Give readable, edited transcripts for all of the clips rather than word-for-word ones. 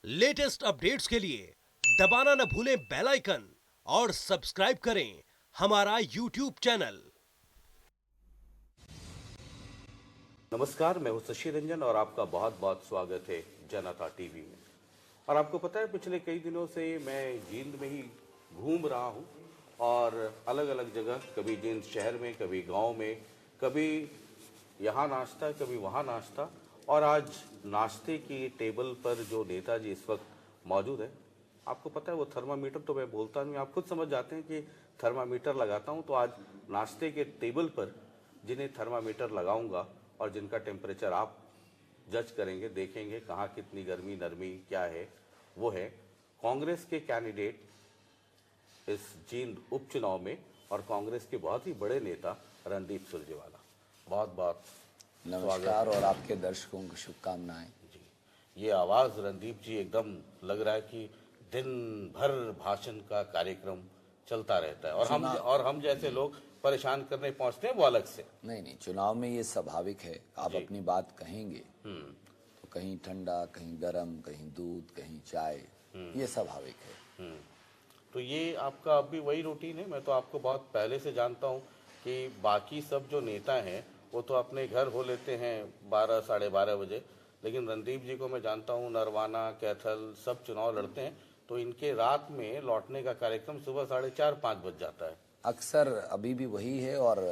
Latest updates के लिए दबाना न भूलें बेल आइकन और सब्सक्राइब करें हमारा यूट्यूब चैनल। नमस्कार, मैं हूं शशि रंजन और आपका बहुत बहुत स्वागत है जनता टीवी में। और आपको पता है, पिछले कई दिनों से मैं जींद में ही घूम रहा हूं और अलग अलग जगह, कभी जींद शहर में, कभी गांव में, कभी यहाँ नाश्ता, कभी वहाँ नाश्ता। और आज नाश्ते की टेबल पर जो नेताजी इस वक्त मौजूद है, आपको पता है वो थर्मामीटर तो मैं बोलता नहीं, आप खुद समझ जाते हैं कि थर्मामीटर लगाता हूं। तो आज नाश्ते के टेबल पर जिन्हें थर्मामीटर लगाऊंगा और जिनका टेम्परेचर आप जज करेंगे, देखेंगे कहाँ कितनी गर्मी नरमी क्या है, वो है कांग्रेस के कैंडिडेट इस जींद उपचुनाव में और कांग्रेस के बहुत ही बड़े नेता रणदीप सुरजेवाला। बहुत बहुत नमस्कार और आपके दर्शकों को शुभकामनाएं। जी, ये आवाज़ रणदीप जी, एकदम लग रहा है कि दिन भर भाषण का कार्यक्रम चलता रहता है और हम जैसे लोग परेशान करने पहुंचते हैं वो अलग से। नहीं, चुनाव में ये स्वाभाविक है। आप अपनी बात कहेंगे तो कहीं ठंडा, कहीं गरम, कहीं दूध, कहीं चाय, ये स्वाभाविक है। तो ये आपका अब भी वही रूटीन है? मैं तो आपको बहुत पहले से जानता हूँ कि बाकी सब जो नेता हैं वो तो अपने घर हो लेते हैं 12 साढ़े 12 बजे, लेकिन रणदीप जी को मैं जानता हूँ नरवाना कैथल सब चुनाव लड़ते हैं, तो इनके रात में लौटने का कार्यक्रम सुबह 4:30-5 बज जाता है। अक्सर अभी भी वही है और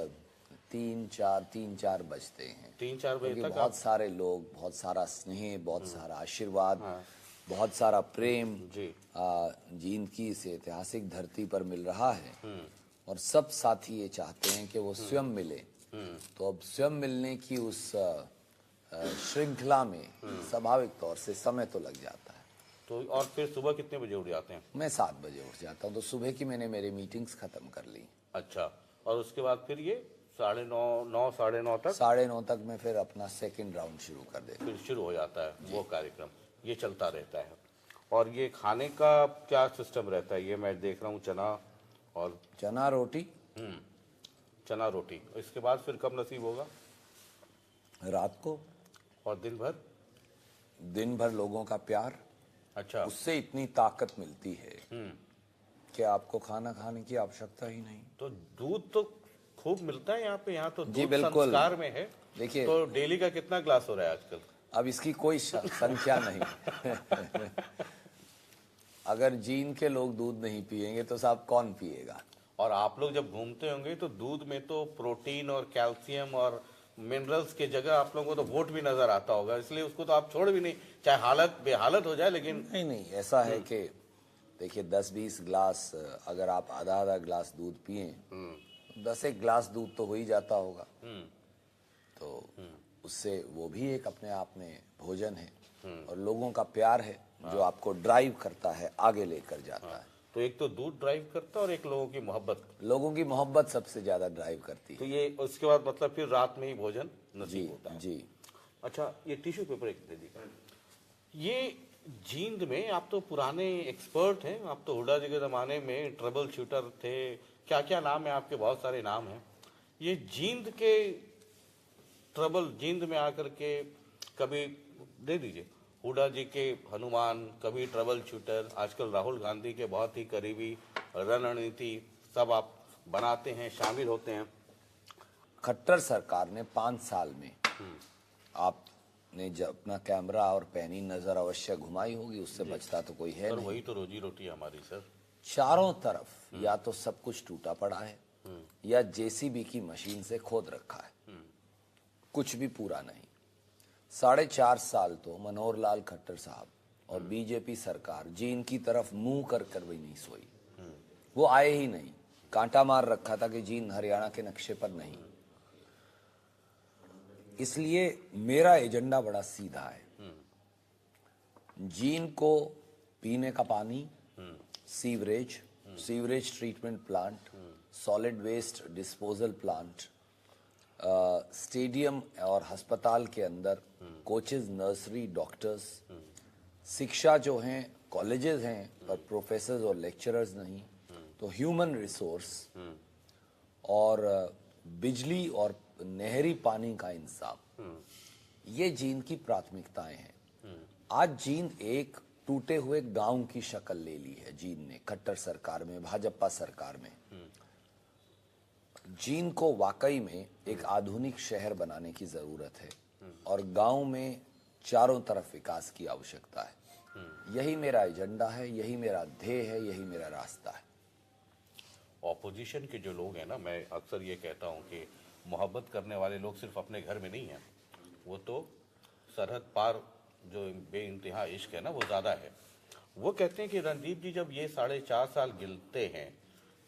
3-4 बजते हैं। 3-4 बजे तक बहुत सारे लोग, बहुत सारा स्नेह, बहुत सारा आशीर्वाद, बहुत सारा प्रेम जी जींद की इस ऐतिहासिक धरती पर मिल रहा है और सब साथी ये चाहते हैं कि वो स्वयं मिले। तो अब स्वयं मिलने की उस श्रृंखला में स्वाभाविक तौर से समय तो लग जाता है। तो और फिर सुबह कितने बजे उठ जाते हैं? मैं 7 बजे उठ जाता हूँ, तो सुबह की मैंने मेरी मीटिंग्स खत्म कर ली। अच्छा, और उसके बाद फिर ये 9:30 9:30 तक 9:30 तक मैं फिर अपना सेकंड राउंड शुरू कर देता हूँ। फिर शुरू हो जाता है वो कार्यक्रम, ये चलता रहता है। और ये खाने का क्या सिस्टम रहता है? ये मैं देख रहा हूँ चना रोटी, चना रोटी। इसके बाद फिर कब नसीब होगा? रात को। और दिन भर लोगों का प्यार। अच्छा, उससे इतनी ताकत मिलती है कि आपको खाना खाने की आवश्यकता ही नहीं। तो दूध तो खूब मिलता है यहाँ पे, यहाँ तो जी दूध बिल्कुल संस्कार में है। देखिए, तो डेली का कितना ग्लास हो रहा है आजकल? अब इसकी कोई संख्या नहीं। अगर जींद के लोग दूध नहीं पिएंगे तो साहब कौन पिएगा? और आप लोग जब घूमते होंगे तो दूध में तो प्रोटीन और कैल्शियम और मिनरल्स के जगह आप लोगों को तो वोट भी नजर आता होगा, इसलिए उसको तो आप छोड़ भी नहीं, चाहे हालत बेहालत हो जाए। लेकिन नहीं, ऐसा है कि देखिए 10-20 गिलास, अगर आप आधा गिलास दूध पिए, 10 गिलास दूध तो हो ही जाता होगा। तो उससे वो भी एक अपने आप में भोजन है और लोगों का प्यार है जो आपको ड्राइव करता है, आगे लेकर जाता है। तो एक तो दूध ड्राइव करता है और एक लोगों की मोहब्बत सबसे ज्यादा ड्राइव करती है। तो ये उसके बाद मतलब फिर रात में ही भोजन नसीब होता है। जी। अच्छा, ये टिश्यू पेपर एक दे दीजिए। ये जींद में आप तो पुराने एक्सपर्ट हैं, आप तो हुड्डा जी के जमाने में ट्रबल शूटर थे, क्या क्या नाम है आपके, बहुत सारे नाम हैं। ये जींद में आकर के कभी दे दीजिए, हुड्डा जी के हनुमान, कभी ट्रबल शूटर, आजकल राहुल गांधी के बहुत ही करीबी, रणनीति सब आप बनाते हैं, शामिल होते हैं। खट्टर सरकार ने 5 साल में, आपने जब अपना कैमरा और पैनी नजर अवश्य घुमाई होगी, उससे बचता तो कोई है नहीं। वही तो रोजी रोटी हमारी सर। चारों तरफ या तो सब कुछ टूटा पड़ा है या जेसीबी की मशीन से खोद रखा है, कुछ भी पूरा नहीं। 4.5 साल तो मनोहर लाल खट्टर साहब और बीजेपी सरकार जींद की तरफ मुंह कर भी नहीं सोई। वो आए ही नहीं, कांटा मार रखा था कि जींद हरियाणा के नक्शे पर नहीं। इसलिए मेरा एजेंडा बड़ा सीधा है। जींद को पीने का पानी, sewerage treatment plant, solid waste disposal plant, stadium और अस्पताल के अंदर कोचेज, नर्सरी, डॉक्टर्स, शिक्षा जो हैं, कॉलेजेस हैं पर प्रोफेसर्स और लेक्चरर्स नहीं, तो ह्यूमन रिसोर्स और बिजली और नहरी पानी का इंतजाम, ये जींद की प्राथमिकताएं हैं। आज जींद एक टूटे हुए गांव की शक्ल ले ली है जींद ने, खट्टर सरकार में, भाजपा सरकार में। जींद को वाकई में एक आधुनिक शहर बनाने की जरूरत है और गांव में चारों तरफ विकास की आवश्यकता है। यही मेरा एजेंडा है, यही मेरा ध्येय है, यही मेरा रास्ता है। ऑपोजिशन के जो लोग हैं ना, मैं अक्सर ये कहता हूँ कि मोहब्बत करने वाले लोग सिर्फ अपने घर में नहीं हैं, वो तो सरहद पार जो बेइंतहा इश्क है ना, वो ज़्यादा है। वो कहते हैं कि रणदीप जी जब ये 4.5 साल गिनते हैं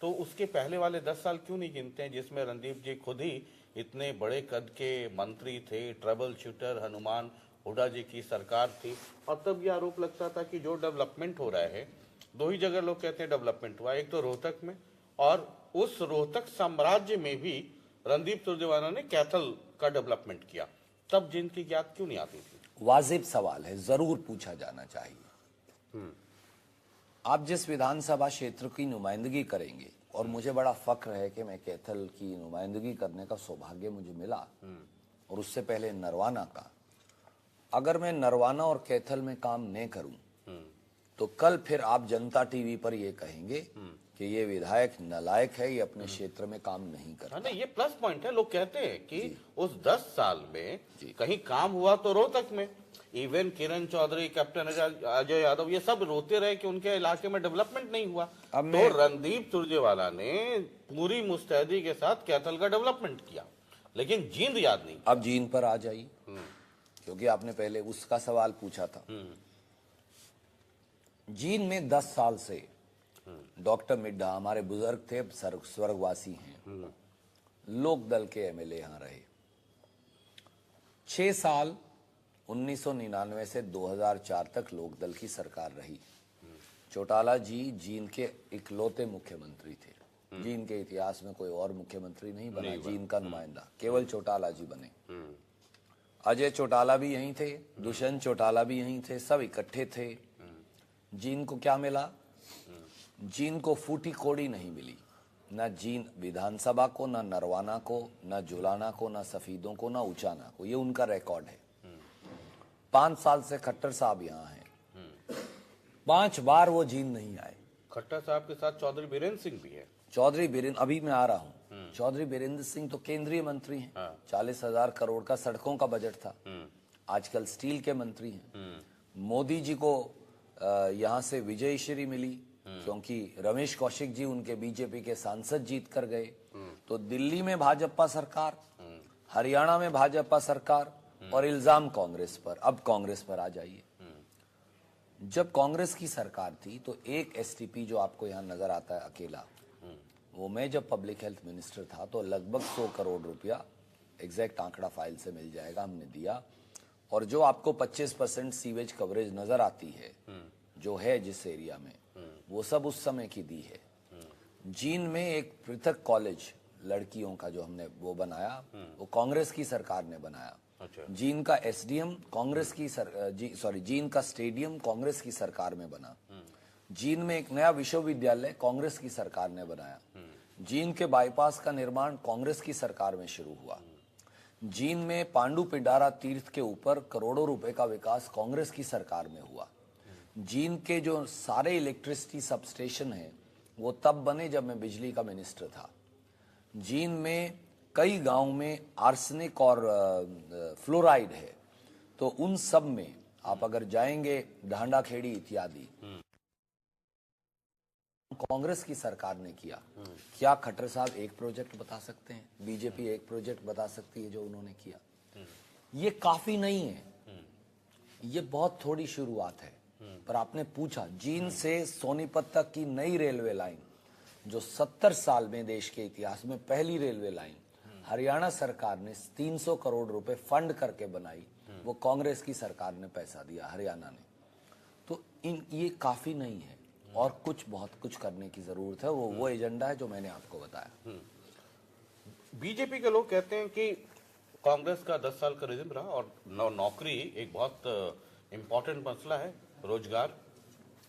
तो उसके पहले वाले 10 साल क्यों नहीं गिनते हैं, जिसमें रणदीप जी खुद ही इतने बड़े कद के मंत्री थे, ट्रबल शूटर हनुमान हुड्डा जी की सरकार थी, और तब ये आरोप लगता था कि जो डेवलपमेंट हो रहा है, दो ही जगह लोग कहते हैं डेवलपमेंट हुआ, एक तो रोहतक में, और उस रोहतक साम्राज्य में भी रणदीप सुरजेवाला ने कैथल का डेवलपमेंट किया, तब जिनकी याद क्यों नहीं आती थी? वाजिब सवाल है, जरूर पूछा जाना चाहिए। आप जिस विधानसभा क्षेत्र की नुमाइंदगी करेंगे, और मुझे बड़ा फख्र है कि मैं कैथल की नुमाइंदगी करने का सौभाग्य मुझे मिला, और उससे पहले नरवाना का। अगर मैं नरवाना और कैथल में काम नहीं करूं तो कल फिर आप जनता टीवी पर ये कहेंगे कि ये विधायक नालायक है, ये अपने क्षेत्र में काम नहीं करता। नहीं, ये प्लस पॉइंट है। लोग कहते हैं कि उस 10 साल में कहीं काम हुआ तो रोहतक में। इवन किरण चौधरी, कैप्टन अजय यादव, ये सब रोते रहे कि उनके इलाके में डेवलपमेंट नहीं हुआ। तो रणदीप सुरजेवाला ने पूरी मुस्तैदी के साथ कैथल का डेवलपमेंट किया, लेकिन जींद याद नहीं। अब जींद पर आ जाइए, क्योंकि आपने पहले उसका सवाल पूछा था। जींद में 10 साल से डॉक्टर मिड्ढा, हमारे बुजुर्ग थे, स्वर्गवासी हैं, लोक दल के एमएलए यहां रहे। 6 साल 1999 से 2004 तक लोक दल की सरकार रही। चौटाला जी जींद के इकलौते मुख्यमंत्री थे। जींद के इतिहास में कोई और मुख्यमंत्री नहीं बना जींद का नुमाइंदा, केवल चौटाला जी बने। अजय चौटाला भी यहीं थे, दुष्यंत चौटाला भी यहीं थे, सब इकट्ठे थे। जींद को क्या मिला? जींद को फूटी कोड़ी नहीं मिली, ना जींद विधानसभा को, ना नरवाना को, ना जुलाना को, ना सफीदों को, ना उचाना को। ये उनका रिकॉर्ड है। 5 साल से खट्टर साहब यहाँ हैं, 5 बार वो जींद नहीं आए। खट्टर साहब के साथ चौधरी बीरेंद्र सिंह भी है। चौधरी बीरेंद्र, अभी मैं आ रहा हूँ, चौधरी बीरेंद्र सिंह तो केंद्रीय मंत्री हैं। 40,000 करोड़ का सड़कों का बजट था, आजकल स्टील के मंत्री हैं। मोदी जी को यहाँ से विजयश्री मिली, क्योंकि रमेश कौशिक जी उनके बीजेपी के सांसद जीत कर गए। तो दिल्ली में भाजपा सरकार, हरियाणा में भाजपा सरकार, और इल्जाम कांग्रेस पर। अब कांग्रेस पर आ जाइए। जब कांग्रेस की सरकार थी तो एक एसटीपी जो आपको यहाँ नजर आता है अकेला, वो मैं जब पब्लिक हेल्थ मिनिस्टर था तो लगभग 100 करोड़ रुपया, एग्जैक्ट आंकड़ा फाइल से मिल जाएगा, हमने दिया। और जो आपको 25% सीवेज कवरेज नजर आती है जो है जिस एरिया में, वो सब उस समय की दी है। जींद में एक पृथक कॉलेज लड़कियों का जो हमने वो बनाया, वो कांग्रेस की सरकार ने बनाया। जींद का एसडीएम कांग्रेस की जींद का स्टेडियम कांग्रेस की सरकार में बना। जींद में एक नया विश्वविद्यालय कांग्रेस की सरकार ने बनाया। जींद के बाईपास का निर्माण कांग्रेस की सरकार में शुरू हुआ। जींद में पांडु पिंडारा तीर्थ के ऊपर करोड़ों रुपए का विकास कांग्रेस की सरकार में हुआ। जींद के जो सारे इलेक्ट्रिसिटी सबस्टेशन हैं वो तब बने जब मैं बिजली का मिनिस्टर था। जींद में कई गांव में आर्सेनिक और फ्लोराइड है, तो उन सब में आप अगर जाएंगे, ढांडा खेड़ी इत्यादि, कांग्रेस की सरकार ने किया। क्या खट्टर साहब एक प्रोजेक्ट बता सकते हैं? बीजेपी एक प्रोजेक्ट बता सकती है जो उन्होंने किया? ये काफी नहीं है, ये बहुत थोड़ी शुरुआत है। पर आपने पूछा, जींद से सोनीपत तक की नई रेलवे लाइन, जो 70 साल में देश के इतिहास में पहली रेलवे लाइन हरियाणा सरकार ने 300 करोड़ रुपए फंड करके बनाई, वो कांग्रेस की सरकार ने पैसा दिया, हरियाणा ने। तो ये काफी नहीं है, और बहुत कुछ करने की जरूरत है। वो एजेंडा है जो मैंने आपको बताया। बीजेपी के लोग कहते हैं कि कांग्रेस का 10 साल का रिजिम रहा, और नौकरी एक बहुत इंपॉर्टेंट मसला है, रोजगार।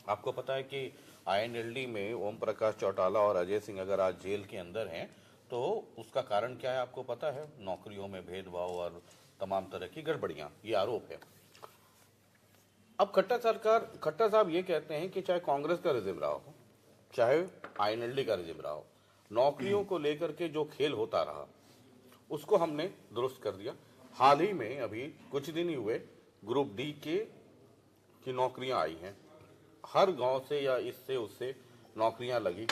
आपको पता है कि आईएनएलडी में ओम प्रकाश चौटाला और अजय सिंह अगर आज जेल के अंदर हैं, तो उसका कारण क्या है आपको पता है? नौकरियों में भेदभाव और तमाम तरह की गड़बड़ियां, ये आरोप है। अब खट्टर साहब ये कहते हैं कि चाहे कांग्रेस का रिजिम रहा हो, चाहे आईएनएलडी का रिजिम रहा हो, नौकरियों को लेकर के जो खेल होता रहा उसको हमने दुरुस्त कर दिया। हाल ही में अभी कुछ दिन ही हुए ग्रुप डी की नौकरियां आई हैं, हर गांव से या इससे उससे नौकरियां लगी।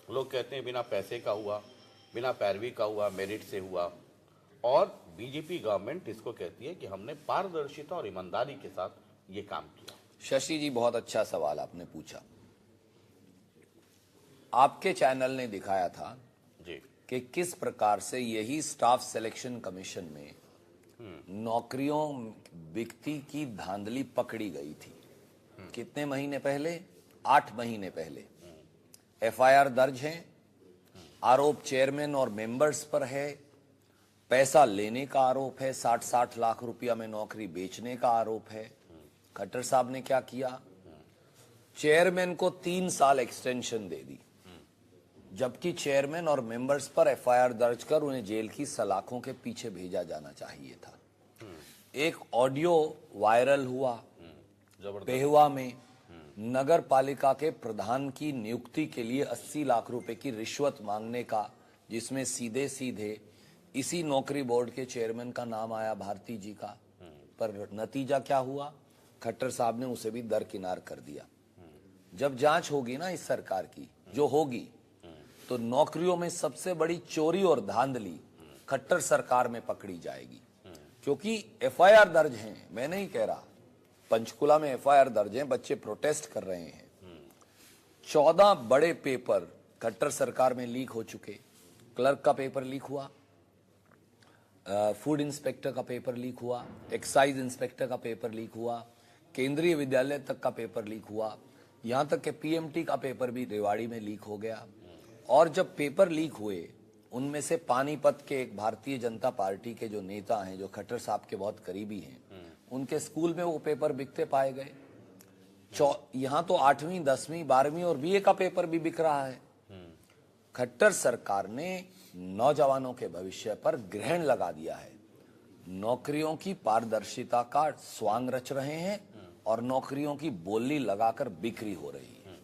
लोग कहते हैं बिना पैसे का हुआ, बिना पैरवी का हुआ, मेरिट से हुआ। और बीजेपी गवर्नमेंट इसको कहती है कि हमने पारदर्शिता और ईमानदारी के साथ ये काम किया। शशि जी, बहुत अच्छा सवाल आपने पूछा। आपके चैनल ने दिखाया था जी कि किस प्रकार से यही स्टाफ सिलेक्शन कमीशन में नौकरियों बिकती की धांधली पकड़ी गई थी। कितने महीने पहले? 8 महीने पहले। एफआईआर दर्ज है, आरोप चेयरमैन और मेंबर्स पर है, पैसा लेने का आरोप है, 60-60 लाख रुपया में नौकरी बेचने का आरोप है। खट्टर साहब ने क्या किया? चेयरमैन को 3 साल एक्सटेंशन दे दी, जबकि चेयरमैन और मेंबर्स पर एफआईआर दर्ज कर उन्हें जेल की सलाखों के पीछे भेजा जाना चाहिए था। एक ऑडियो वायरल हुआ पेहुआ में नगर पालिका के प्रधान की नियुक्ति के लिए 80 लाख रुपए की रिश्वत मांगने का, जिसमें सीधे सीधे इसी नौकरी बोर्ड के चेयरमैन का नाम आया, भारती जी का। पर नतीजा क्या हुआ? खट्टर साहब ने उसे भी दरकिनार कर दिया। जब जांच होगी ना इस सरकार की, जो होगी, तो नौकरियों में सबसे बड़ी चोरी और धांधली खट्टर सरकार में पकड़ी जाएगी। क्योंकि एफआईआर दर्ज हैं, मैं नहीं कह रहा, पंचकुला में एफआईआर दर्ज हैं, बच्चे प्रोटेस्ट कर रहे हैं। 14 बड़े पेपर खट्टर सरकार में लीक हो चुके। क्लर्क का पेपर लीक हुआ, फूड इंस्पेक्टर का पेपर लीक हुआ, एक्साइज इंस्पेक्टर का पेपर लीक हुआ, केंद्रीय विद्यालय तक का पेपर लीक हुआ, यहां तक कि पीएमटी का पेपर भी रेवाड़ी में लीक हो गया। और जब पेपर लीक हुए, उनमें से पानीपत के एक भारतीय जनता पार्टी के जो नेता हैं, जो खट्टर साहब के बहुत करीबी हैं, उनके स्कूल में वो पेपर बिकते पाए गए। यहां तो 8वीं, 10वीं, 12वीं और बीए का पेपर भी बिक रहा है। खट्टर सरकार ने नौजवानों के भविष्य पर ग्रहण लगा दिया है। नौकरियों की पारदर्शिता का स्वांग रच रहे हैं और नौकरियों की बोली लगाकर बिक्री हो रही है।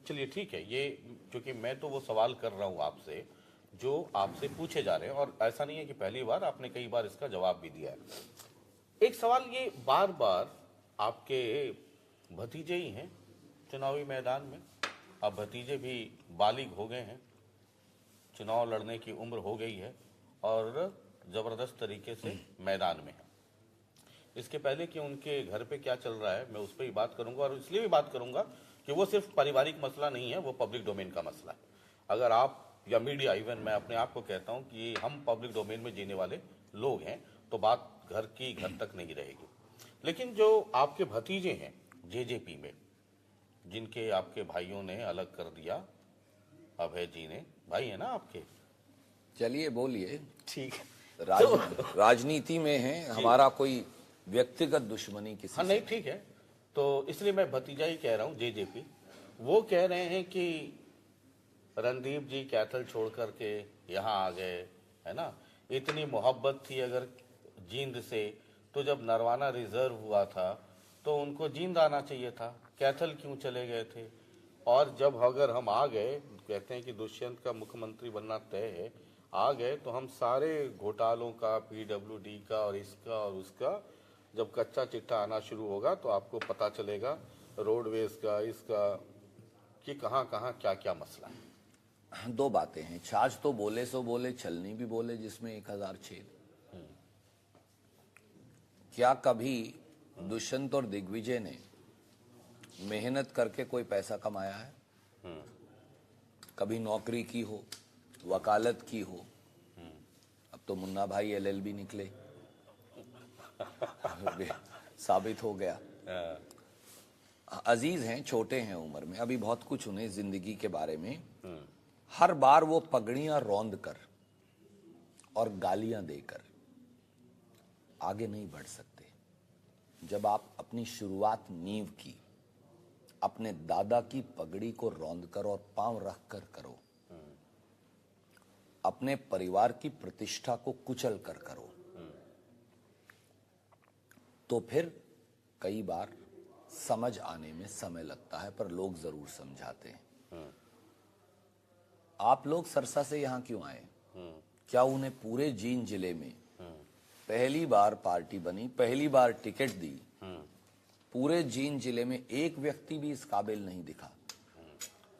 चलिए ठीक है, ये क्योंकि मैं तो वो सवाल कर रहा हूँ आपसे जो आपसे पूछे जा रहे हैं, और ऐसा नहीं है कि पहली बार, आपने कई बार इसका जवाब भी दिया है। एक सवाल ये बार बार, आपके भतीजे ही हैं चुनावी मैदान में, अब भतीजे भी बालिग हो गए हैं, चुनाव लड़ने की उम्र हो गई है और जबरदस्त तरीके से मैदान में है। इसके पहले कि उनके घर पे क्या चल रहा है, मैं उस पर ही बात करूंगा, और इसलिए भी बात करूंगा कि वो सिर्फ पारिवारिक मसला नहीं है, वो पब्लिक डोमेन का मसला है। अगर आप या मीडिया, इवन मैं अपने आप को कहता हूं कि हम पब्लिक डोमेन में जीने वाले लोग हैं, तो बात घर की घर तक नहीं रहेगी। लेकिन जो आपके भतीजे हैं जेजेपी में, जिनके आपके भाइयों ने अलग कर दिया, अभय जी ने, भाई है ना आपके? चलिए बोलिए। ठीक है, राजनीति में है, हमारा कोई व्यक्तिगत दुश्मनी किसी हाँ नहीं ठीक है, तो इसलिए मैं भतीजा ही कह रहा हूँ, जेजेपी। वो कह रहे हैं कि रणदीप जी कैथल छोड़ करके यहाँ आ गए, है ना। इतनी मोहब्बत थी अगर जींद से, तो जब नरवाना रिजर्व हुआ था तो उनको जींद आना चाहिए था, कैथल क्यों चले गए थे। और जब अगर हम आ गए, कहते हैं कि दुष्यंत का मुख्यमंत्री बनना तय है, आ गए तो हम सारे घोटालों का, पीडब्ल्यूडी का और इसका और उसका, जब कच्चा चिट्ठा आना शुरू होगा तो आपको पता चलेगा रोडवेज का, इसका, कि कहाँ कहाँ क्या क्या मसला है। 2 बातें हैं, छाछ तो बोले सो बोले, छलनी भी बोले जिसमें 1000 छेद। क्या कभी दुष्यंत और दिग्विजय ने मेहनत करके कोई पैसा कमाया है? कभी नौकरी की हो, वकालत की हो? अब तो मुन्ना भाई एलएलबी निकले, साबित हो गया। अजीज हैं, छोटे हैं उम्र में, अभी बहुत कुछ उन्हें जिंदगी के बारे में। हर बार वो पगड़ियां रौंद कर और गालियां देकर आगे नहीं बढ़ सकते। जब आप अपनी शुरुआत नींव की अपने दादा की पगड़ी को रौंद कर और पांव रख कर करो, अपने परिवार की प्रतिष्ठा को कुचल कर करो, तो फिर कई बार समझ आने में समय लगता है, पर लोग जरूर समझाते हैं। आप लोग सरसा से यहाँ क्यों आए? क्या उन्हें पूरे जींद जिले में पहली बार पार्टी बनी, पहली बार टिकट दी, पूरे जींद जिले में एक व्यक्ति भी इस काबिल नहीं दिखा?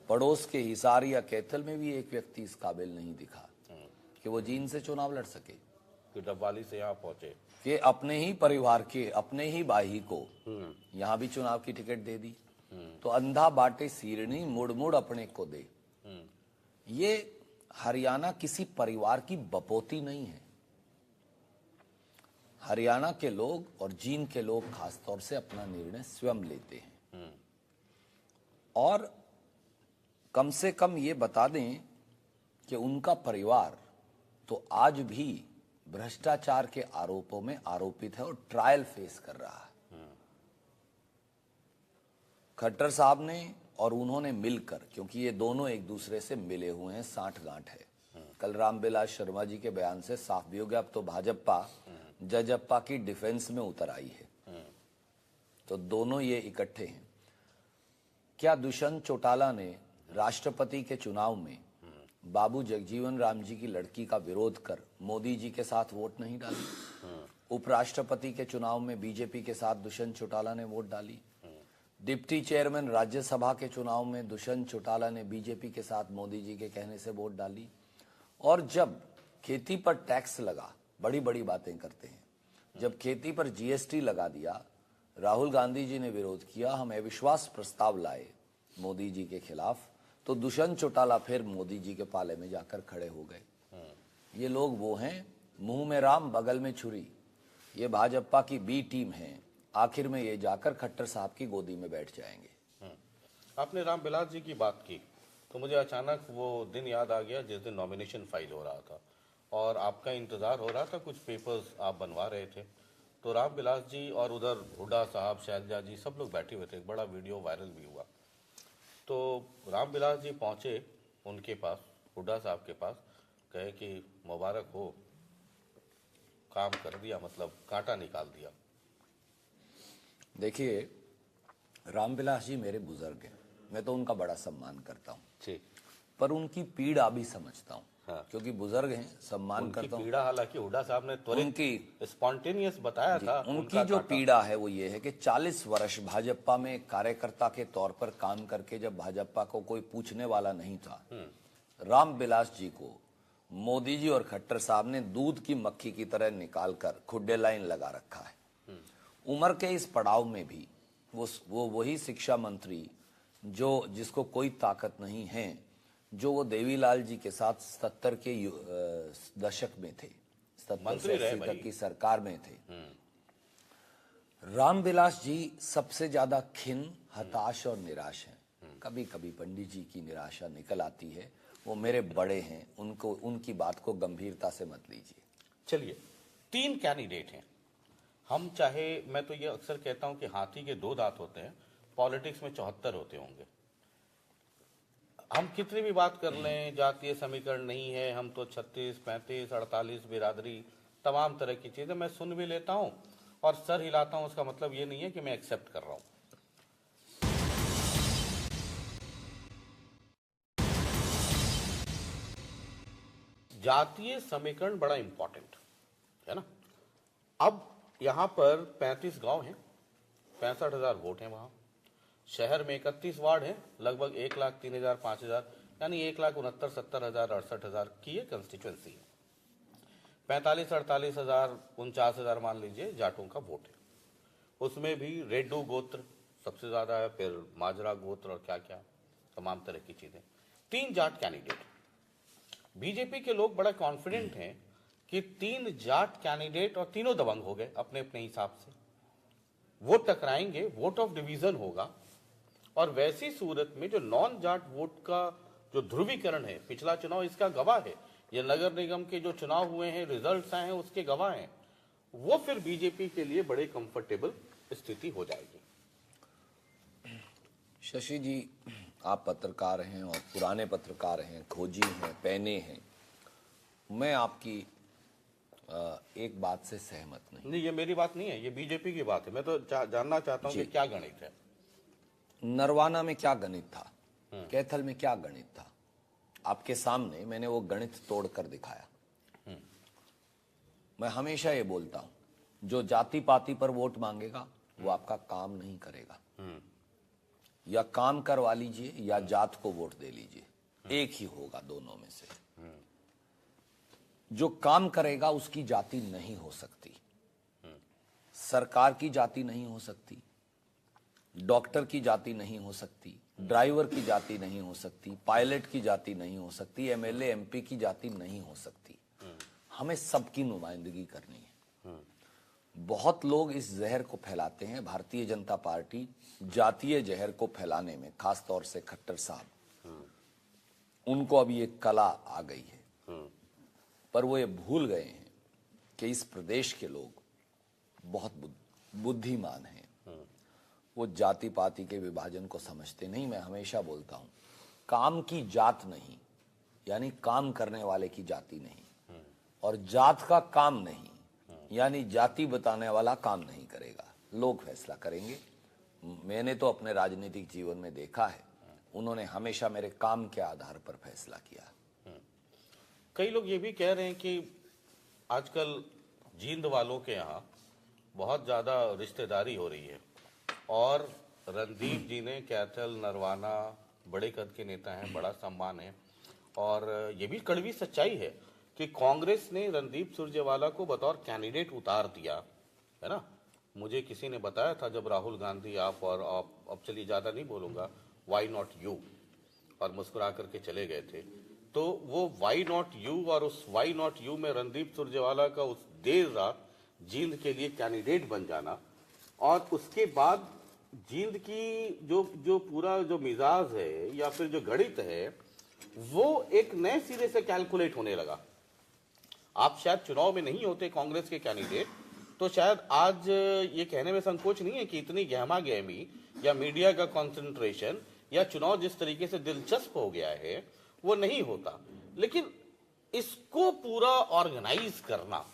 पड़ोस के हिसार या कैथल में भी एक व्यक्ति इस काबिल नहीं दिखा कि वो जींद से चुनाव लड़ सके, कि डबवाली से यहाँ पहुंचे, कि अपने ही परिवार के अपने ही बाही को यहाँ भी चुनाव की टिकट दे दी। तो अंधा बाटे सीरनी, मुड़ मुड़ अपने को दे। ये हरियाणा किसी परिवार की बपोती नहीं है। हरियाणा के लोग और जींद के लोग खासतौर से अपना निर्णय स्वयं लेते हैं। और कम से कम ये बता दें कि उनका परिवार तो आज भी भ्रष्टाचार के आरोपों में आरोपित है और ट्रायल फेस कर रहा है। खट्टर साहब ने और उन्होंने मिलकर, क्योंकि ये दोनों एक दूसरे से मिले हुए हैं, साठगांठ है। कल रामविलास शर्मा जी के बयान से साफ भी हो गया, अब तो भाजपा जजप्पा की डिफेंस में उतर आई है। तो दोनों ये इकट्ठे हैं। क्या दुष्यंत चौटाला ने राष्ट्रपति के चुनाव में बाबू जगजीवन राम जी की लड़की का विरोध कर मोदी जी के साथ वोट नहीं डाली? उपराष्ट्रपति के चुनाव में बीजेपी के साथ दुष्यंत चौटाला ने वोट डाली। डिप्टी चेयरमैन राज्यसभा के चुनाव में दुष्यंत चौटाला ने बीजेपी के साथ मोदी जी के कहने से वोट डाली। और जब खेती पर टैक्स लगा, बड़ी बड़ी बातें करते हैं, जब खेती पर जीएसटी लगा दिया, राहुल गांधी जी ने विरोध किया, हम अविश्वास प्रस्ताव लाए मोदी जी के खिलाफ, तो दुष्यंत चौटाला फिर मोदी जी के पाले में जाकर खड़े हो गए। ये लोग वो हैं, मुंह में राम बगल में छुरी। ये भाजपा की बी टीम है। आखिर में ये जाकर खट्टर साहब की गोदी में बैठ जाएंगे। आपने रामविलास जी की बात की तो मुझे अचानक वो दिन याद आ गया जिस दिन नॉमिनेशन फाइल हो रहा था और आपका इंतजार हो रहा था, कुछ पेपर्स आप बनवा रहे थे। तो रामविलास जी और उधर हुड्डा साहब, शैलजा जी, सब लोग बैठे हुए थे। एक बड़ा वीडियो वायरल भी हुआ। तो रामविलास जी पहुंचे उनके पास, हुड्डा साहब के पास, कहे कि मुबारक हो, काम कर दिया, मतलब कांटा निकाल दिया। देखिए, रामविलास जी मेरे बुजुर्ग हैं, मैं तो उनका बड़ा सम्मान करता हूँ, पर उनकी पीड़ा भी समझता हूँ। हाँ। क्योंकि बुजुर्ग हैं, सम्मान करता हूँ। पीड़ा हालांकि हुड्डा साहब ने त्वरित उनकी स्पॉन्टेनियस बताया था। उनकी जो पीड़ा है वो ये है कि 40 वर्ष भाजपा में कार्यकर्ता के तौर पर काम करके जब भाजपा को कोई पूछने वाला नहीं था, रामविलास जी को मोदी जी और खट्टर साहब ने दूध की मक्खी की तरह निकालकर खुड्डे लाइन लगा रखा है। उम्र के इस पड़ाव में भी वो वही शिक्षा मंत्री जिसको कोई ताकत नहीं है, जो वो देवीलाल जी के साथ 70 के दशक में थे, 70 से 80 तक की सरकार में थे। रामविलास जी सबसे ज्यादा खिन्न, हताश और निराश हैं। कभी कभी पंडित जी की निराशा निकल आती है। वो मेरे बड़े हैं, उनकी बात को गंभीरता से मत लीजिए। चलिए, 3 कैंडिडेट हैं। हम चाहे, मैं तो ये अक्सर कहता हूं कि हाथी के 2 दांत होते हैं, पॉलिटिक्स में 74 होते होंगे। हम कितनी भी बात कर लें, जातीय समीकरण नहीं है, हम तो 36, 35, 48 बिरादरी, तमाम तरह की चीजें मैं सुन भी लेता हूं और सर हिलाता हूं। उसका मतलब ये नहीं है कि मैं एक्सेप्ट कर रहा हूं। जातीय समीकरण बड़ा इंपॉर्टेंट है ना। अब यहां पर 35 गांव हैं, 65,000 वोट हैं। वहां शहर में 31 वार्ड हैं, लगभग 1,03,000, 5,000, यानी 1,69,000, 70,000, 68,000 की ये कंस्टिट्यूएंसी है। 45, 48,000, 49,000 मान लीजिए जाटों का वोट है। उसमें भी रेड्डू गोत्र सबसे ज्यादा है, फिर माजरा गोत्र और क्या क्या तमाम तरह की चीजें। 3 जाट कैंडिडेट। बीजेपी के लोग बड़ा कॉन्फिडेंट हैं कि 3 जाट कैंडिडेट और तीनों दबंग हो गए अपने अपने हिसाब से। वो टकराएंगे, वोट ऑफ डिवीजन होगा। और वैसी सूरत में जो नॉन जाट वोट का जो ध्रुवीकरण है, पिछला चुनाव इसका गवाह है, ये नगर निगम के जो चुनाव हुए हैं, रिजल्ट्स आए हैं, उसके गवाह हैं। वो फिर बीजेपी के लिए बड़े कंफर्टेबल स्थिति हो जाएगी। शशि जी, आप पत्रकार हैं और पुराने पत्रकार हैं, खोजी हैं, पैने हैं। मैं आपकी एक बात से सहमत नहीं। ये मेरी बात नहीं है, ये बीजेपी की बात है। मैं तो जानना चाहता हूं कि क्या गणित है। नरवाना में क्या गणित था, कैथल में क्या गणित था, आपके सामने मैंने वो गणित तोड़कर दिखाया। मैं हमेशा ये बोलता हूं, जो जाति पाति पर वोट मांगेगा वो आपका काम नहीं करेगा। या काम करवा लीजिए या जात को वोट दे लीजिए, एक ही होगा दोनों में से। जो काम करेगा उसकी जाति नहीं हो सकती, सरकार की जाति नहीं हो सकती, डॉक्टर की जाति नहीं हो सकती, ड्राइवर की जाति नहीं हो सकती, पायलट की जाति नहीं हो सकती, एमएलए एमपी की जाति नहीं हो सकती। हमें सबकी नुमाइंदगी करनी है। बहुत लोग इस जहर को फैलाते हैं। भारतीय जनता पार्टी जातीय जहर को फैलाने में, खास तौर से खट्टर साहब, उनको अभी एक कला आ गई है, पर वो ये भूल गए हैं कि इस प्रदेश के लोग बहुत बुद्धिमान हैं। वो जाति पाति के विभाजन को समझते नहीं। मैं हमेशा बोलता हूं, काम की जात नहीं, यानी काम करने वाले की जाति नहीं, और जात का काम नहीं, यानी जाति बताने वाला काम नहीं करेगा। लोग फैसला करेंगे। मैंने तो अपने राजनीतिक जीवन में देखा है, उन्होंने हमेशा मेरे काम के आधार पर फैसला किया। कई लोग ये भी कह रहे हैं कि आजकल जींद वालों के यहाँ बहुत ज़्यादा रिश्तेदारी हो रही है, और रणदीप जी ने कैथल नरवाना बड़े कद के नेता हैं, बड़ा सम्मान है, और ये भी कड़वी सच्चाई है कि कांग्रेस ने रणदीप सुरजेवाला को बतौर कैंडिडेट उतार दिया है ना। मुझे किसी ने बताया था जब राहुल गांधी आप अब चलिए ज़्यादा नहीं बोलूँगा, वाई नॉट यू, और मुस्कुरा करके चले गए थे, तो वो वाई नॉट यू और उस वाई नॉट यू में रणदीप सुरजेवाला का उस देर रात जींद के लिए कैंडिडेट बन जाना, और उसके बाद जींद की जो पूरा जो मिजाज है या फिर जो गणित है वो एक नए सिरे से कैलकुलेट होने लगा। आप शायद चुनाव में नहीं होते कांग्रेस के कैंडिडेट, तो शायद आज ये कहने में संकोच नहीं है कि इतनी गहमा गहमी या मीडिया का कंसंट्रेशन या चुनाव जिस तरीके से दिलचस्प हो गया है वो नहीं होता। लेकिन इसको पूरा ऑर्गेनाइज करना,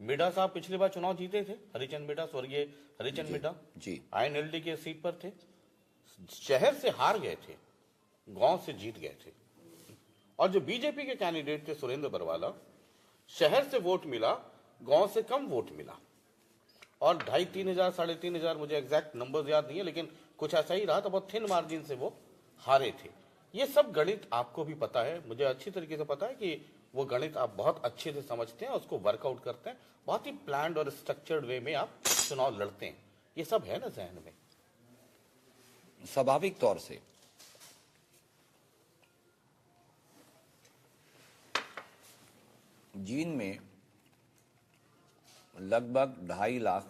मिडा साहब पिछली बार चुनाव जीते थे, हरिचंद मिडा, स्वर्गीय हरिचंद मिडा जी, INLD के सीट पर थे, शहर से हार गए थे, गांव से जीत गए थे। और जो बीजेपी के कैंडिडेट थे सुरेंद्र बरवाला, शहर से वोट मिला, गांव से कम वोट मिला, और 2,500-3,000 3,500 मुझे एग्जैक्ट नंबर्स याद नहीं है, लेकिन कुछ ऐसा ही रहा था, बहुत थिन मार्जिन से वो हारे थे। ये सब गणित आपको भी पता है, मुझे अच्छी तरीके से पता है कि वो गणित आप बहुत अच्छे से समझते हैं, उसको वर्कआउट करते हैं, बहुत ही प्लान्ड और स्ट्रक्चर्ड वे में आप चुनाव लड़ते हैं। ये सब है ना जहन में। स्वाभाविक तौर से जींद में लगभग 2.5 लाख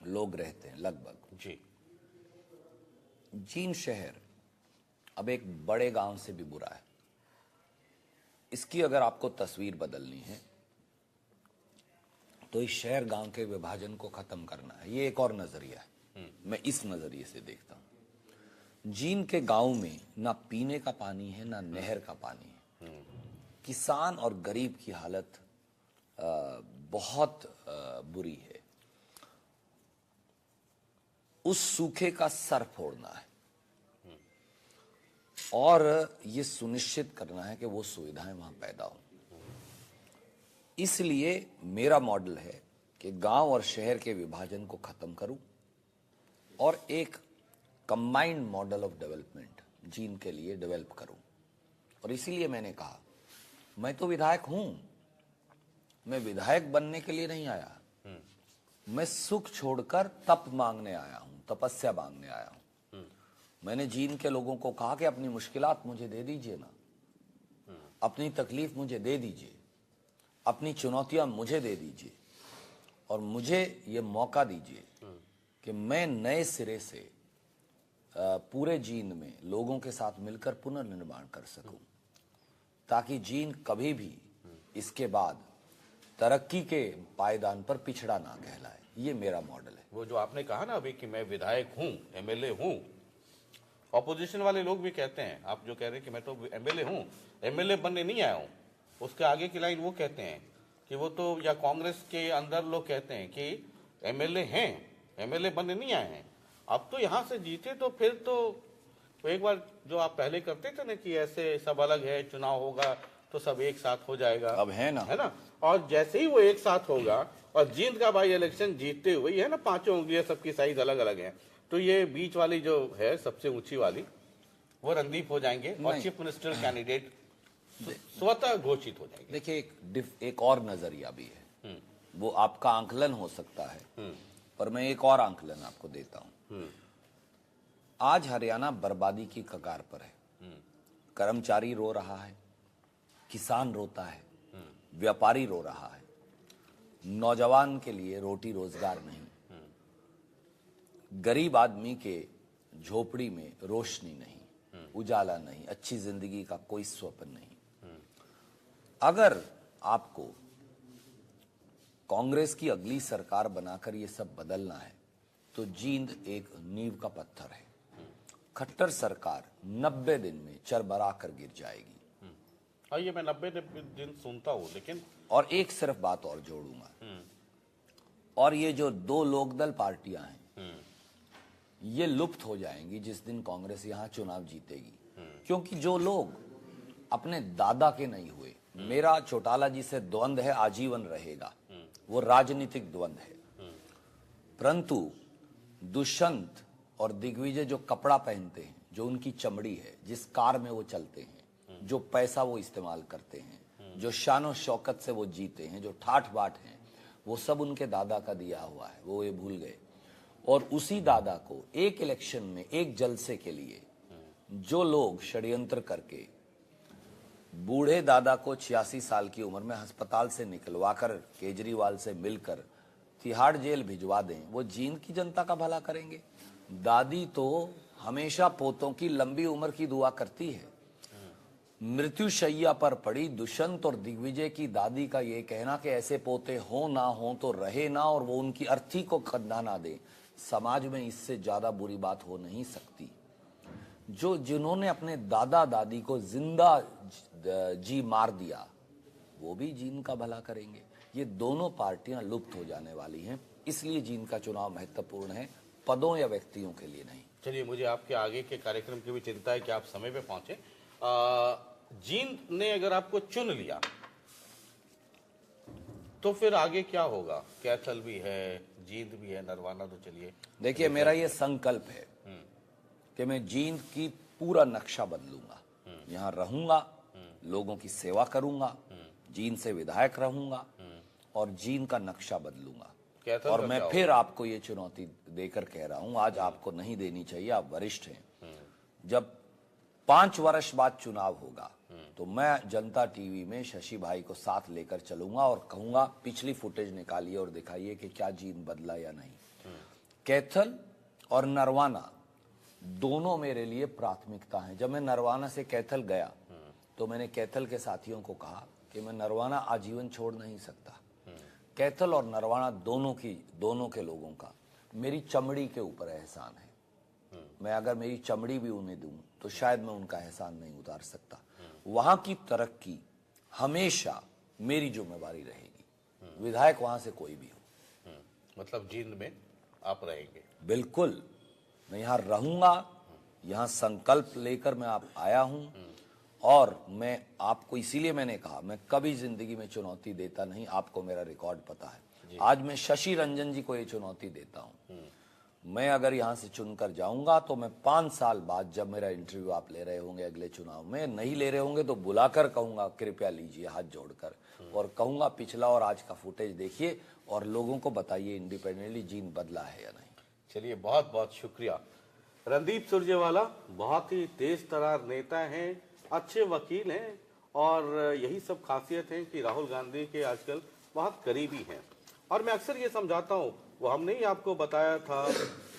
लोग रहते हैं, लगभग जी। जींद शहर अब एक बड़े गांव से भी बुरा है। इसकी अगर आपको तस्वीर बदलनी है तो इस शहर गांव के विभाजन को खत्म करना है। ये एक और नजरिया है, मैं इस नजरिए से देखता हूं। जींद के गांव में ना पीने का पानी है, ना नहर का पानी है। किसान और गरीब की हालत बहुत बुरी है। उस सूखे का सर फोड़ना है और ये सुनिश्चित करना है कि वो सुविधाएं वहां पैदा हो। इसलिए मेरा मॉडल है कि गांव और शहर के विभाजन को खत्म करूं और एक combined model of development Jind के लिए डेवलप करूं। और इसीलिए मैंने कहा, मैं तो विधायक हूं, मैं विधायक बनने के लिए नहीं आया, मैं सुख छोड़कर तप मांगने आया हूं, तपस्या मांगने आया हूं। मैंने जींद के लोगों को कहा कि अपनी मुश्किलात मुझे दे दीजिए ना, अपनी तकलीफ मुझे दे दीजिए, अपनी चुनौतियां मुझे दे दीजिए, और मुझे ये मौका दीजिए कि मैं नए सिरे से पूरे जींद में लोगों के साथ मिलकर पुनर्निर्माण कर सकूं, ताकि जींद कभी भी इसके बाद तरक्की के पायदान पर पिछड़ा ना कहलाए। ये मेरा मॉडल है। वो जो आपने कहा ना अभी कि मैं विधायक हूं, एमएलए हूं, ऑपोजिशन वाले लोग भी कहते हैं, आप जो कह रहे हैं कि मैं तो एमएलए हूं, एमएलए बनने नहीं आया हूं, उसके आगे की लाइन वो कहते हैं कि वो तो, या कांग्रेस के अंदर लोग कहते हैं कि एमएलए हैं, एमएलए बने नहीं आए हैं। अब तो यहाँ से जीते तो फिर तो एक बार जो आप पहले करते थे ना कि ऐसे सब अलग है, चुनाव होगा तो सब एक साथ हो जाएगा, अब है ना। और जैसे ही वो एक साथ होगा और जींद का बाई इलेक्शन जीतते हुए, है ना, पांचों उंगलियां सबकी साइज अलग अलग हैं, तो ये बीच वाली जो है सबसे ऊंची वाली वो रणदीप हो जाएंगे और चीफ मिनिस्टर कैंडिडेट स्वतः घोषित हो जाएंगे। देखिए एक और नजरिया भी है, वो आपका आंकलन हो सकता है, पर मैं एक और आंकलन आपको देता हूं। आज हरियाणा बर्बादी की कगार पर है। कर्मचारी रो रहा है, किसान रोता है, व्यापारी रो रहा है, नौजवान के लिए रोटी रोजगार नहीं, गरीब आदमी के झोपड़ी में रोशनी नहीं, उजाला नहीं, अच्छी जिंदगी का कोई स्वप्न नहीं। अगर आपको कांग्रेस की अगली सरकार बनाकर ये सब बदलना है तो जींद एक नींव का पत्थर है। खट्टर सरकार 90 दिन में चरबरा कर गिर जाएगी। हाँ, ये मैं 90 दिन सुनता हूँ, लेकिन और एक सिर्फ बात और जोड़ूंगा, और ये जो दो लोकदल पार्टियां हैं ये लुप्त हो जाएंगी जिस दिन कांग्रेस यहां चुनाव जीतेगी। क्योंकि जो लोग अपने दादा के नहीं हुए, मेरा चौटाला जी से द्वंद्व है, आजीवन रहेगा, वो राजनीतिक द्वंद्व है। परंतु दुष्यंत और दिग्विजय जो कपड़ा पहनते हैं, जो उनकी चमड़ी है, जिस कार में वो चलते हैं, जो पैसा वो इस्तेमाल करते हैं, जो शानो शौकत से वो जीते हैं, जो ठाठ बाट हैं, वो सब उनके दादा का दिया हुआ है, वो ये भूल गए। और उसी दादा को एक इलेक्शन में, एक जलसे के लिए जो लोग षड्यंत्र करके बूढ़े दादा को 86 साल की उम्र में अस्पताल से निकलवाकर केजरीवाल से मिलकर तिहाड़ जेल भिजवा दें, वो जींद की जनता का भला करेंगे। दादी तो हमेशा पोतों की लंबी उम्र की दुआ करती है। मृत्युशैया पर पड़ी दुष्यंत और दिग्विजय की दादी का ये कहना कि ऐसे पोते हो ना हो तो रहे ना, और वो उनकी अर्थी को खंडा ना दे, समाज में इससे ज्यादा बुरी बात हो नहीं सकती। जिन्होंने अपने दादा दादी को जिंदा जी मार दिया, वो भी जींद का भला करेंगे। ये दोनों पार्टियां लुप्त हो जाने वाली हैं, इसलिए जींद का चुनाव महत्वपूर्ण है, पदों या व्यक्तियों के लिए नहीं। चलिए, मुझे आपके आगे के कार्यक्रम की भी चिंता है कि आप समय पे पहुंचे। जींद ने अगर आपको चुन लिया तो फिर आगे क्या होगा? कैथल भी है, जींद भी है, नरवाना तो चलिए। देखिए, मेरा ये संकल्प है कि मैं जींद की पूरा नक्शा बदलूंगा, यहाँ रहूंगा, लोगों की सेवा करूंगा, जींद से विधायक रहूंगा और जींद का नक्शा बदलूंगा। और मैं फिर आपको ये चुनौती देकर कह रहा हूं, आज आपको नहीं देनी चाहिए, आप वरिष्ठ हैं। जब 5 वर्ष बाद चुनाव होगा तो मैं जनता टीवी में शशि भाई को साथ लेकर चलूंगा और कहूंगा पिछली फुटेज निकालिए और दिखाइए कि क्या जींद बदला या नहीं। कैथल और नरवाना दोनों मेरे लिए प्राथमिकता हैं। जब मैं नरवाना से कैथल गया तो मैंने कैथल के साथियों को कहा कि मैं नरवाना आजीवन छोड़ नहीं सकता। कैथल और नरवाना दोनों के लोगों का मेरी चमड़ी के ऊपर एहसान है। मैं अगर मेरी चमड़ी भी उन्हें दूं तो शायद मैं उनका एहसान नहीं उतार सकता। वहां की तरक्की हमेशा मेरी जिम्मेवारी रहेगी, विधायक वहां से कोई भी हो। मतलब जींद में आप रहेंगे? बिल्कुल, मैं यहाँ रहूंगा, यहाँ संकल्प लेकर मैं आप आया हूं। और मैं आपको इसीलिए मैंने कहा, मैं कभी जिंदगी में चुनौती देता नहीं, आपको मेरा रिकॉर्ड पता है। आज मैं शशि रंजन जी को ये चुनौती देता हूं। मैं अगर यहां से चुनकर जाऊंगा तो मैं 5 साल बाद, जब मेरा इंटरव्यू आप ले रहे होंगे अगले चुनाव में, नहीं ले रहे होंगे तो बुलाकर कहूंगा कृपया लीजिए हाथ जोड़कर, और कहूंगा पिछला और आज का फुटेज देखिए और लोगों को बताइए इंडिपेंडेंटली जींद बदला है या नहीं। चलिए, बहुत बहुत शुक्रिया। रणदीप सुरजेवाला बहुत ही तेज तरार नेता हैं, अच्छे वकील हैं, और यही सब खासियत है कि राहुल गांधी के आजकल बहुत करीबी हैं। और मैं अक्सर ये समझाता हूँ, वो हमने ही आपको बताया था,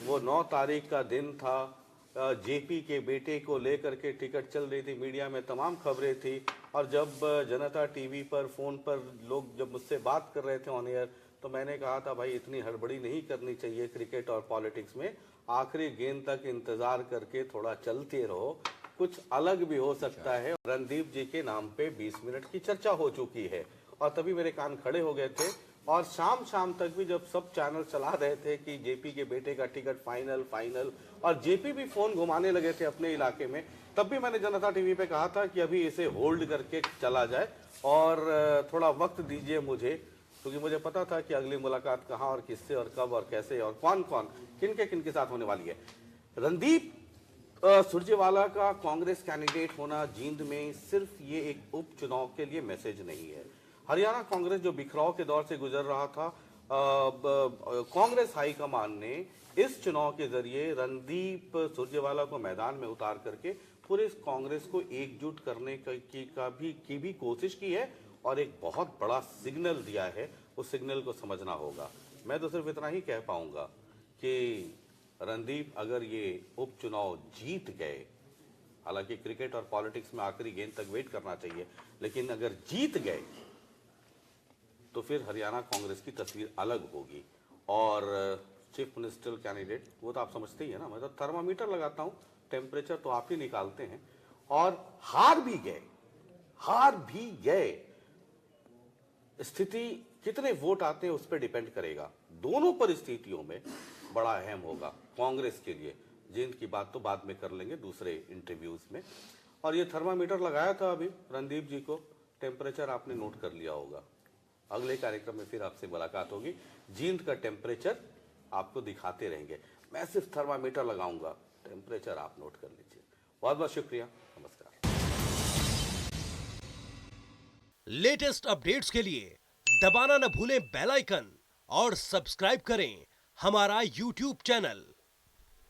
वो 9 तारीख का दिन था, जेपी के बेटे को लेकर के टिकट चल रही थी, मीडिया में तमाम खबरें थी। और जब जनता टीवी पर फोन पर लोग जब मुझसे बात कर रहे थे ऑन एयर, तो मैंने कहा था भाई इतनी हड़बड़ी नहीं करनी चाहिए क्रिकेट और पॉलिटिक्स में, आखिरी गेंद तक इंतजार करके थोड़ा चलते रहो, कुछ अलग भी हो सकता है। रणदीप जी के नाम पे 20 मिनट की चर्चा हो चुकी है, और तभी मेरे कान खड़े हो गए थे। और शाम शाम तक भी जब सब चैनल चला रहे थे कि जेपी के बेटे का टिकट फाइनल फाइनल, और जेपी भी फोन घुमाने लगे थे अपने इलाके में, तब भी मैंने जनता टीवी पे कहा था कि अभी इसे होल्ड करके चला जाए और थोड़ा वक्त दीजिए मुझे, क्योंकि मुझे पता था कि अगली मुलाकात कहाँ और किससे और कब और कैसे और कौन कौन किन के साथ होने वाली है। रणदीप सुरजेवाला का कांग्रेस कैंडिडेट होना जींद में सिर्फ ये एक उपचुनाव के लिए मैसेज नहीं है। हरियाणा कांग्रेस जो बिखराव के दौर से गुजर रहा था, कांग्रेस हाईकमान ने इस चुनाव के जरिए रणदीप सुरजेवाला को मैदान में उतार करके पूरे इस कांग्रेस को एकजुट करने की भी कोशिश की है और एक बहुत बड़ा सिग्नल दिया है। उस सिग्नल को समझना होगा। मैं तो सिर्फ इतना ही कह पाऊंगा कि रणदीप अगर ये उपचुनाव जीत गए, हालांकि क्रिकेट और पॉलिटिक्स में आखिरी गेंद तक वेट करना चाहिए, लेकिन अगर जीत गए तो फिर हरियाणा कांग्रेस की तस्वीर अलग होगी। और चीफ मिनिस्टर कैंडिडेट वो तो आप समझते ही है ना, मैं तो थर्मामीटर लगाता हूं, टेम्परेचर तो आप ही निकालते हैं। और हार भी गए, स्थिति कितने वोट आते हैं उस पर डिपेंड करेगा। दोनों परिस्थितियों में बड़ा अहम होगा कांग्रेस के लिए। जींद की बात तो बाद में कर लेंगे दूसरे इंटरव्यूज में। और ये थर्मामीटर लगाया था अभी रणदीप जी को, टेम्परेचर आपने नोट कर लिया होगा। अगले कार्यक्रम में फिर आपसे मुलाकात होगी, जींद का टेम्परेचर आपको दिखाते रहेंगे। मैं सिर्फ थर्मामीटर लगाऊंगा, टेम्परेचर आप नोट कर लीजिए। बहुत बहुत शुक्रिया, नमस्कार। लेटेस्ट अपडेट्स के लिए दबाना न भूलें बेल आइकन और सब्सक्राइब करें हमारा यूट्यूब चैनल।